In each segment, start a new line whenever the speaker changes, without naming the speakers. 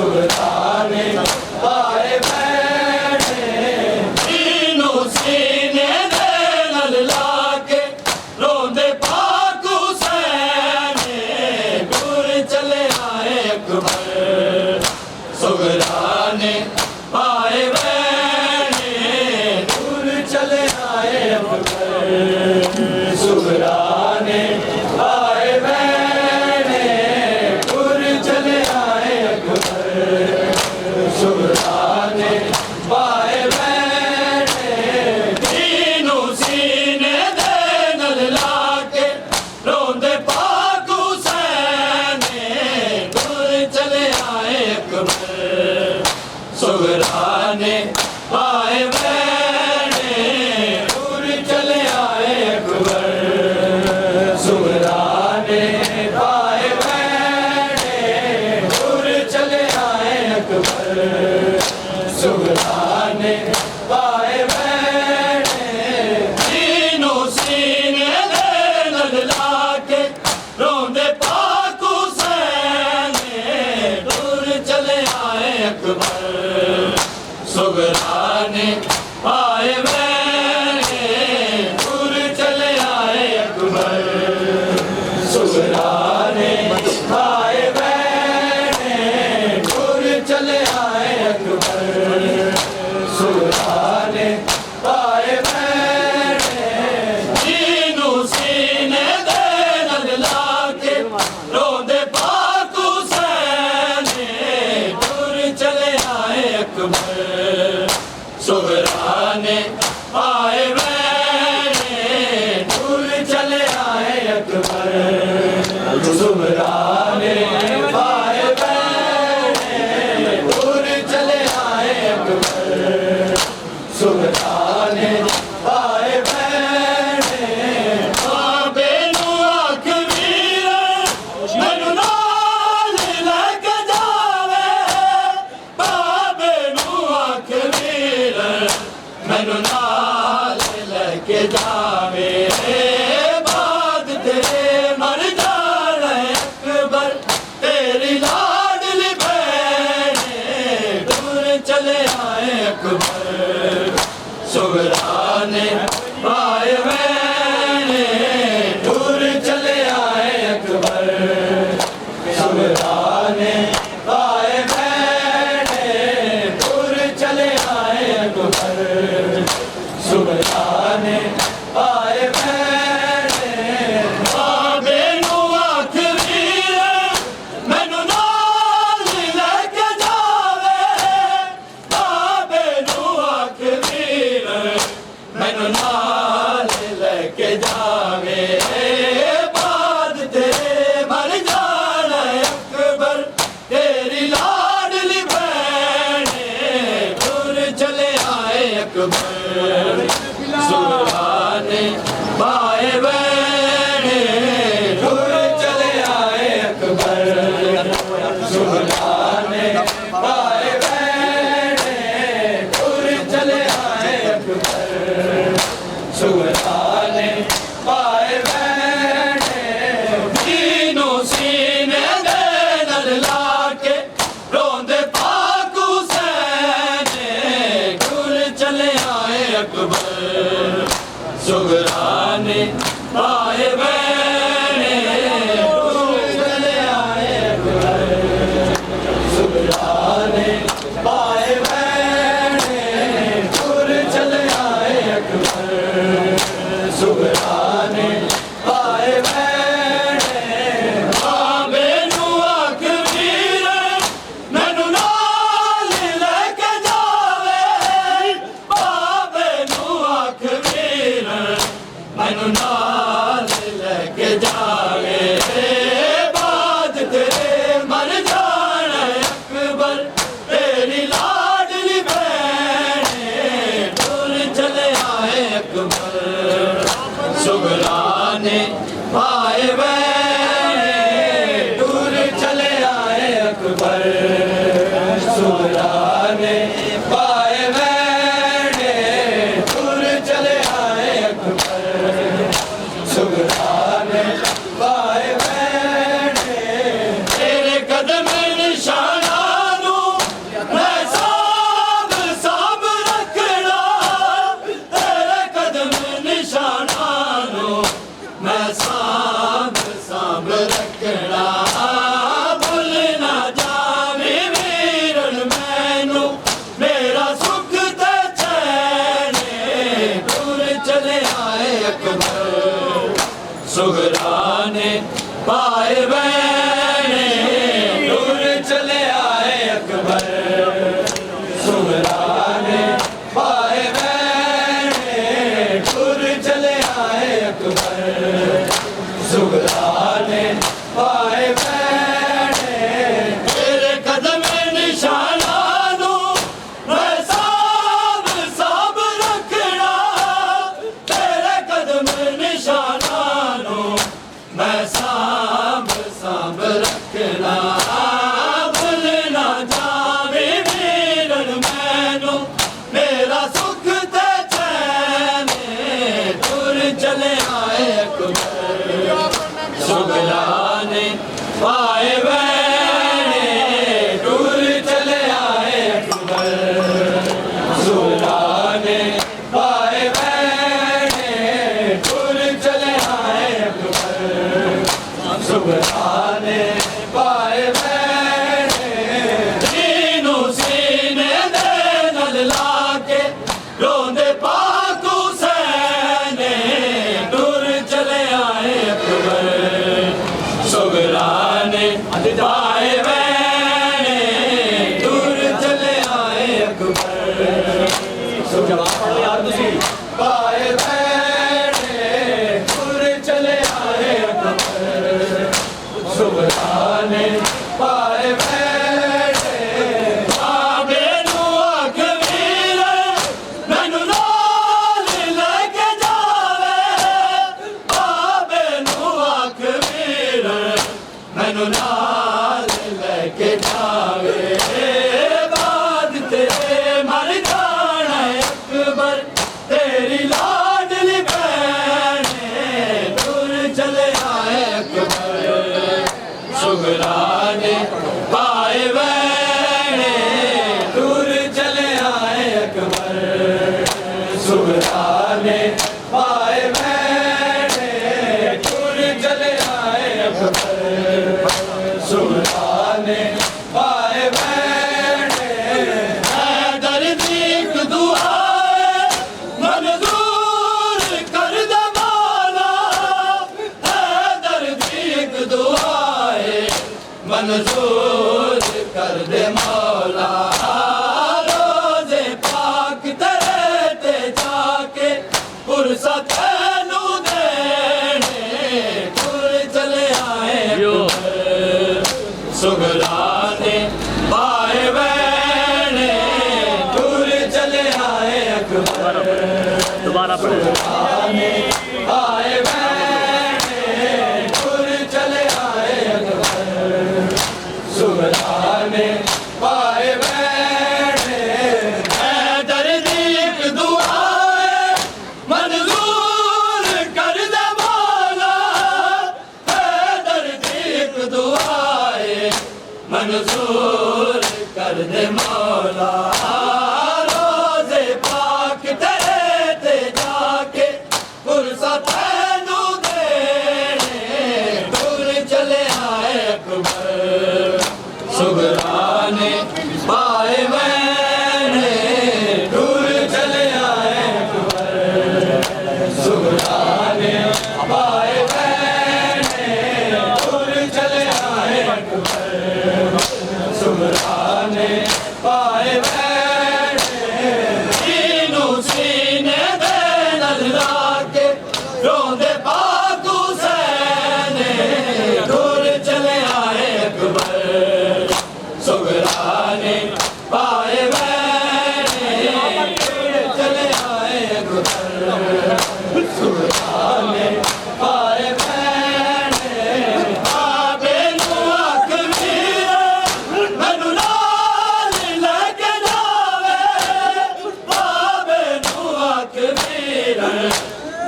सुल्ताने पाए बैठे तीनों सीने दे नल लाके रोंदे पाक हुसैन दूर चले आए अकबर सुल्ताने पाए बैठे दूर चले आए अकबर सुल्ताने पाए बैठे दूर चले आए अकबर सुल्ताने पाए बैठे तीनों सीने दे नल लाके रोंदे पाक हुसैन दूर चले आए अकबर सुल्ताने पाए बैठे दूर चले आए अकबर सुल्ताने पाए बैठे दूर चले आए अकबर सुल्ताने पाए बैठे तीनों सीने दे नल लाके रोंदे पाक हुसैन दूर चले आए अकबर सुल्ताने पाए बैठे दूर चले आए अकबर सुल्ताने पाए बैठे दूर चले आए अकबर सुल्ताने पाए बैठे तीनों सीने दे नल लाके रोंदे पाक हुसैन दूर चले आए अकबर सुल्ताने पाए बैठे दूर चले आए अकबर सुल्ताने पाए बैठे दूर चले आए अकबर सुल्ताने पाए बैठे बाबे नू आख वीर मैनू नाल लैके जावे बाबे नू आख वीर मैनू नाल लैके जावे बाद तेरे मर जाना अकबर तेरी लाडली बहने दूर चले आए अकबर सुल्ताने पाए बैठे दूर चले आए अकबर सुल्ताने पाए बैठे दूर चले आए अकबर सुल्ताने पाए बैठे बाबे नू आख वीर मैनू नाल लैके जावे बाबे नू आख वीर मैनू नाल लैके जावे बाद तेरे मर जाना अकबर तेरी लाडली बहने दूर चले आए अकबर सुल्ताने पाए बैठे दूर चले आए अकबर सुल्ताने पाए बैठे दूर चले आए अकबर सुल्ताने पाए बैठे तीनों सीने दे नल लाके रोंदे पाक हुसैन दूर चले आए अकबर सुल्ताने पाए बैठे दूर चले आए अकबर सुल्ताने पाए बैठे दूर चले आए अकबर सुल्ताने पाए बैठे बाबे नू आख वीर मैनू नाल लैके जावे बाबे नू आख वीर मैनू नाल लैके जावे बाद तेरे मर जाना अकबर तेरी लाडली बहने दूर चले आए अकबर सुल्ताने पाए बैठे दूर चले आए अकबर सुल्ताने पाए बैठे दूर चले आए अकबर सुल्ताने पाए बैठे तेरे कदम निशाना नू सांभ सांभ रखना भुल ना जावे वीरन मैनू मेरा सुख ते चैन दूर चले आए अकबर सुगराने पाए बहने दूर चले आए अकबर सुगराने पाए बहने दूर चले आए अकबर सुगराने पाए बहने तेरे कदम निशाना नू मैं सांभ सांभ रखना तेरे कदम निशाना नू मैं सांभ सांभ रखना भुल ना जावे वीरन मैनू मेरा सुख ते चैन दूर चले आए अकबर सुगराने पाए बहने दूर चले आए अकबर सुगराने पाए बहने दूर चले आए अकबर सुगराने पाए बहने तीनों सीने दे नल लाके रोंदे पाक हुसैन दूर चले आए अकबर सुगराने पाए बहने दूर चले आए अकबर सुगराने पाए बहने दूर चले आए अकबर सुगराने पाए बहने बाबे नू आख वीर मैनू नाल लेके जावे बाबे नू आख वीर मैनू नाल लेके जावे बाद तेरे मर जाना अकबर तेरी लाडली बहने दूर चले आए अकबर सुगराने पाए बहने दूर चले आए अकबर सुगराने पाए बहने दूर चले आए अकबर सुगराने पाए बहने हैदर दीक दुआए मंजूर कर दे मौला हैदर दीक दुआए मंजूर कर दे मौला रोज़े पाक तेरे ते जाके पुरसा तैनू देने दूर चले आए अकबर सुगराने पाए बहने दूर चले आए अकबर
दोबारा
सुगराने पाए बहने दूर चले आए अकबर सुगराने पाए बहने हैदर दीक दुआए मंजूर कर दे मौला हैदर दीक दुआए मंजूर कर दे मौला रोज़े पाक तेरे ते जाके पुरसा तैनू देने दूर चले आए अकबर सुगराने पाए बहने दूर चले आए अकबर सुगराने पाए बहने दूर चले आए अकबर सुगराने पाए बहने तीनों सीने दे नल लाके रोंदे पाक हुसैन दूर चले आए अकबर सुगराने पाए बहने दूर चले आए अकबर सुगराने पाए बहने बाबे नू आख वीर मैनू नाल लेके जावे बाबे नू आख वीर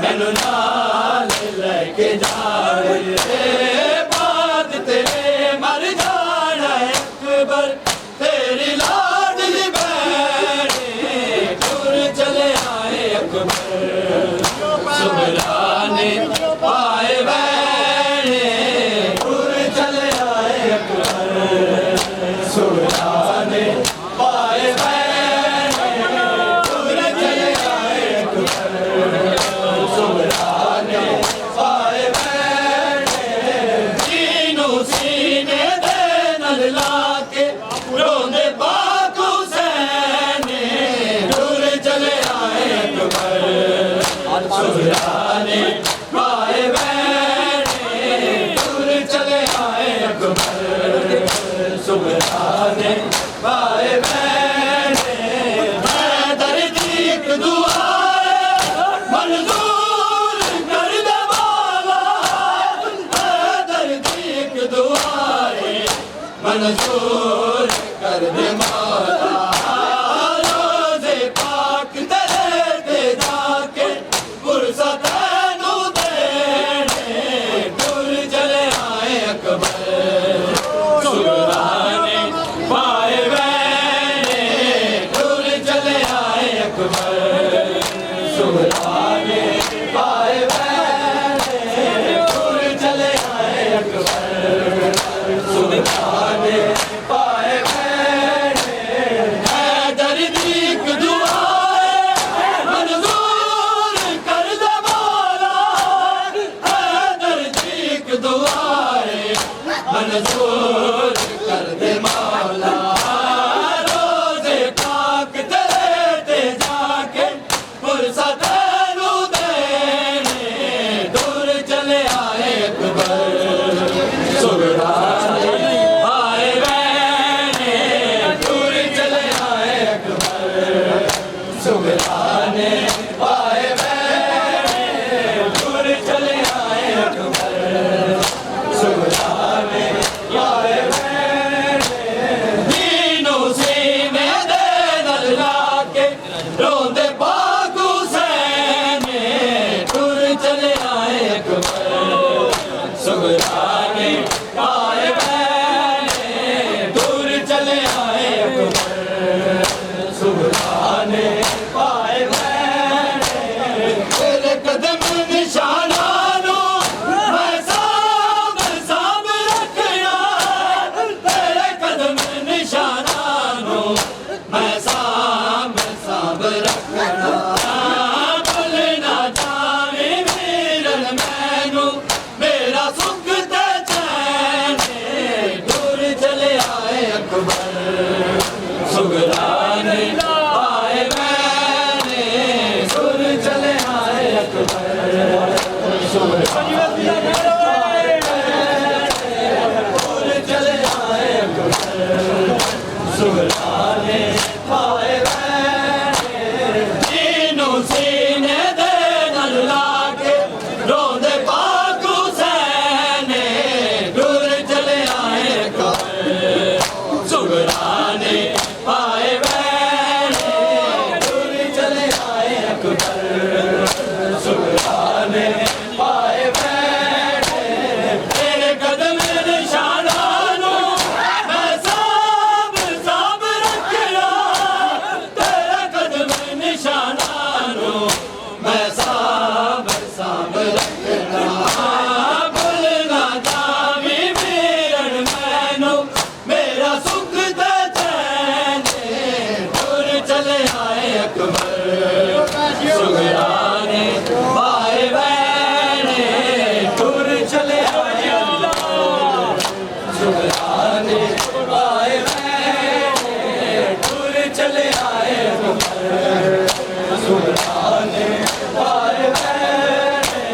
मैनू नाल लेके जावे बाद तेरे मर जाना अकबर तेरी लाडली बहने दूर चले आए अकबर सुगराने पाए अकबर सुगराने पाए मैंने हैदर दी एक दुआ मंजूर कर दे मौला हैदर दी एक दुआ मंजूर कर दे मौला रोज़े पाक तेरे ते जाके फुर्सत नू देने दूर चले आए अकबर सुगराने पाए मैंने दूर चले आए अकबर सुगराने पाए मैंने दूर चले आए अकबर सुगराने पाए मैंने हैदर दी एक दुआ मंजूर कर दे मौला हैदर दी एक दुआ मंजूर कर दे मौला रोज़े पाक तेरे ते जाके फुर्सत नू देने दूर चले आए अकबर सुगराने आए मैंने दूर चले आए अकबर सुगराने आए मैंने दूर चले आए अकबर सुगराने आए मैंने दीनों सीने दे नल लाके रोंदे पाक हुसैन दूर चले आए अकबर सुगराने आए मैंने दूर चले आए अकबर सुगराने आए मैंने तेरे कदम निशाना नो मैं साम साम रखना तेरे कदम निशाना नो मैं साम साम रखना भुलना जावे वीरन मैनू मेरा सुख ते चैन दूर चले आए अकबर सुगराने आए मैंने दूर चले आए अकबर सुगराने आए मैंने दूर चले आए अकबर सुगराने आए मैंने तीनों सीने दे नल लाके रोंदे पाक हुसैन दूर चले आए अकबर सुगराने आए मैंने दूर चले आए अकबर सुगराने आए मैंने तेरे कदम निशाना नो मैं साम साम रखना तेरे कदम निशाना नो मैं साम साम रखना भुलना जावी वीरन मैनू मेरा सुख ते चैन दूर चले आए अकबर सुगराने आए मैंने दूर चले आए अकबर सुगराने आए मैंने दूर चले आए अकबर सुगराने आए मैंने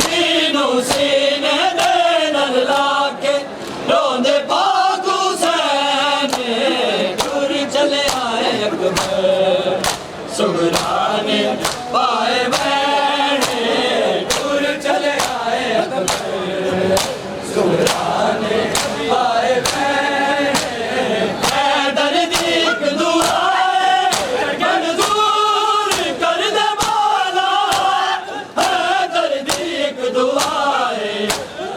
तीनों सीने दे नल लाके रोंदे पाक हुसैन दूर चले आए अकबर सुगराने आए मैंने दूर चले आए अकबर सुगराने आए मैंने हैदर दी एक दुआ मंजूर कर दे मौला हैदर दी एक दुआ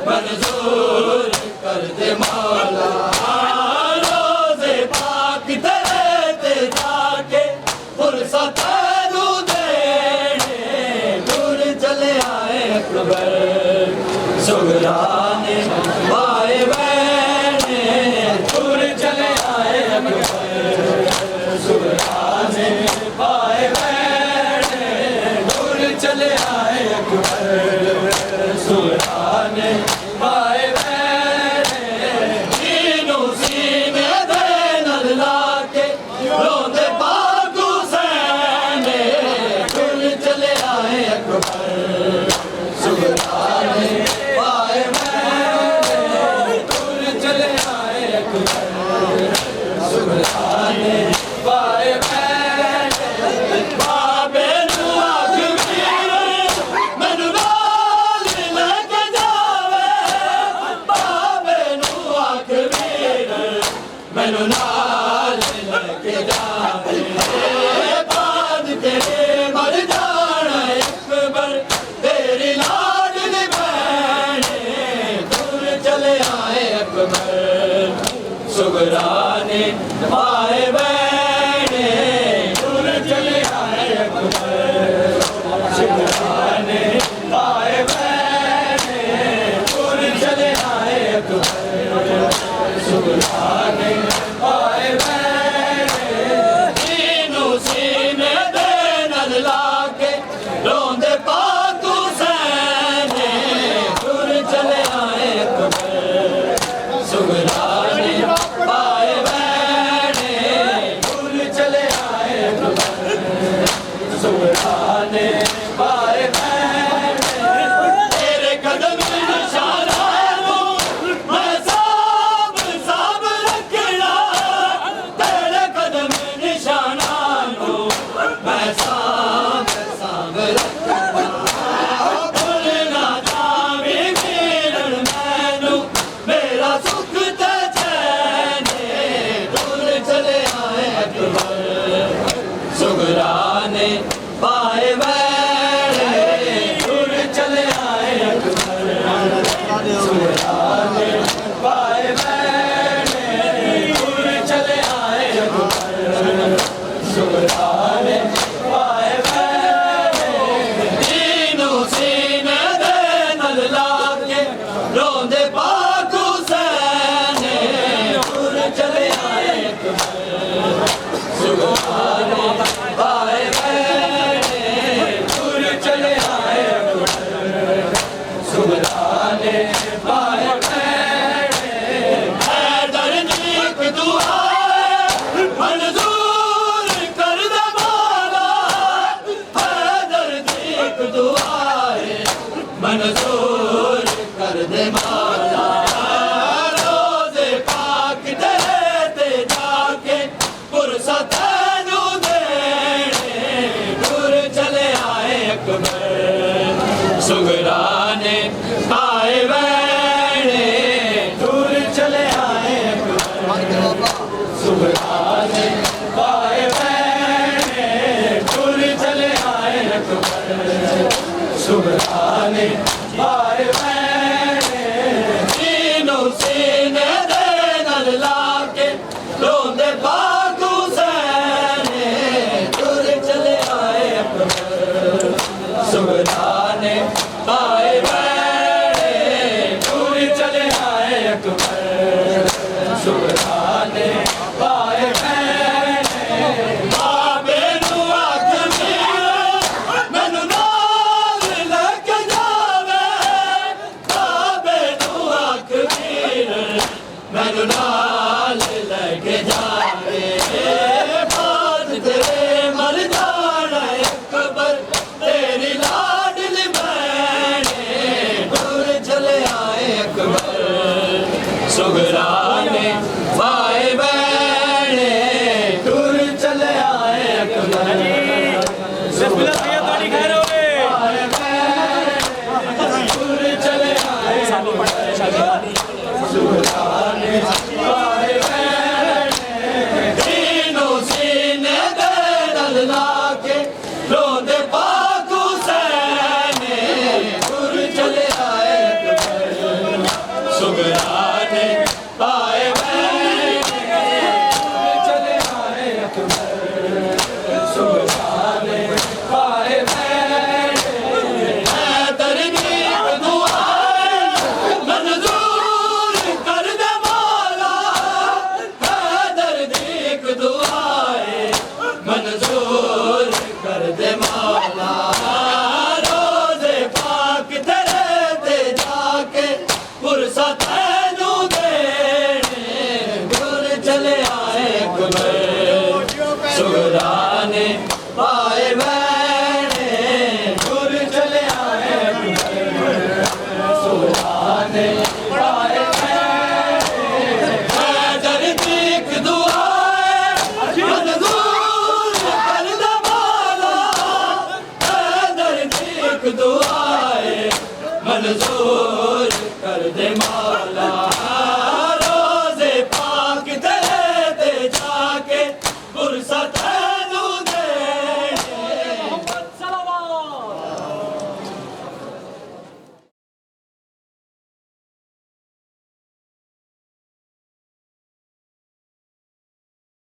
मंजूर कर दे मौला रोज़े पाक तेरे ते जाके फुर्सत नू देने दूर चले आए अकबर सुगराने आए मैंने दूर चले आए अकबर सुगराने आए मैंने दूर चले आए अकबर सुगराने आए मैंने तीनों सीने दे नल लाके रोंदे पाक हुसैन दूर चले आए अकबर सुगराने आए मैंने दूर चले मैनू नाल लेके जावे बाद तेरे मर जाना अकबर तेरी लाडली भैने दूर चले आए अकबर सुगरा ने पाए बहने दूर चले आए अकबर सुगरा ने पाए बहने दूर चले आए अकबर सुगरा ने पाए बहने तीनों सीने दे नल लाके रोंदे पाक हुसैन दूर चले आए अकबर सुगरा ने पाए बहने दूर चले आए अकबर सुगरा ने पाए बहने तेरे कदम निशाना मैं साब साब रखना तेरे कदम निशाना मैं साब साब रखना भूलना जावे मिलन मैनू मेरा सुख ते चैन दूर चले आए अकबर सुगरा ने पाए बहने दूर चले आए अकबर सुगरा ने पाए बहने दूर चले आए अकबर सुगरा ने पाए बहने तीनों सीने दे नल लाके रोंदे पाक हुसैन दूर चले आए अकबर सुगरा ने पाए बहने दूर चले आए अकबर सुगरा ने पाए बहने हैदर जी की दुआ मंजूर कर दे मौला हैदर जी की दुआ मंजूर कर दे मौला रोज़े पाक तेरे ते जाके पुरसा तैनू देने दूर चले आए अकबर सुगरा ने पाए बहने दूर चले आए अकबर सुगरा ने पाए बहने दूर चले आए अकबर सुगरा ने पाए बहने तीनों सीने दे नल लाके रोंदे पाक हुसैन दूर चले आए अकबर सुगरा ने पाए बहने दूर चले आए अकबर सुगरा ने पाए बहने बाबे नू आख मैनू नाल लेके जावे बाबे नू आख मैनू नाल लेके जावे बाद तेरे मर जाना अकबर तेरी लाडली बहने दूर चले आए अकबर सुगरा ने पाए बहने दूर चले आए अकबर सुगरा ने पाए बहने दूर चले आए अकबर सुगरा ने पाए बहने तीनों सीने दे नल लाके रोंदे पाक हुसैन दूर चले आए अकबर सुगरा ने पाए बहने दूर चले आए अकबर सुगरा ने पाए बहने हैदर जी की दुआ मंजूर कर दे मौला हैदर जी की दुआ मंजूर कर दे मौला रोज़े पाक तेरे ते जाके पुरसा तैनू देने दूर चले आए अकबर सुगरा ने पाए बहने दूर चले आए अकबर सुगरा ने पाए बहने हैदर जी की दुआ मंजूर कर दे मौला हैदर जी की दुआ मंजूर कर दे मौला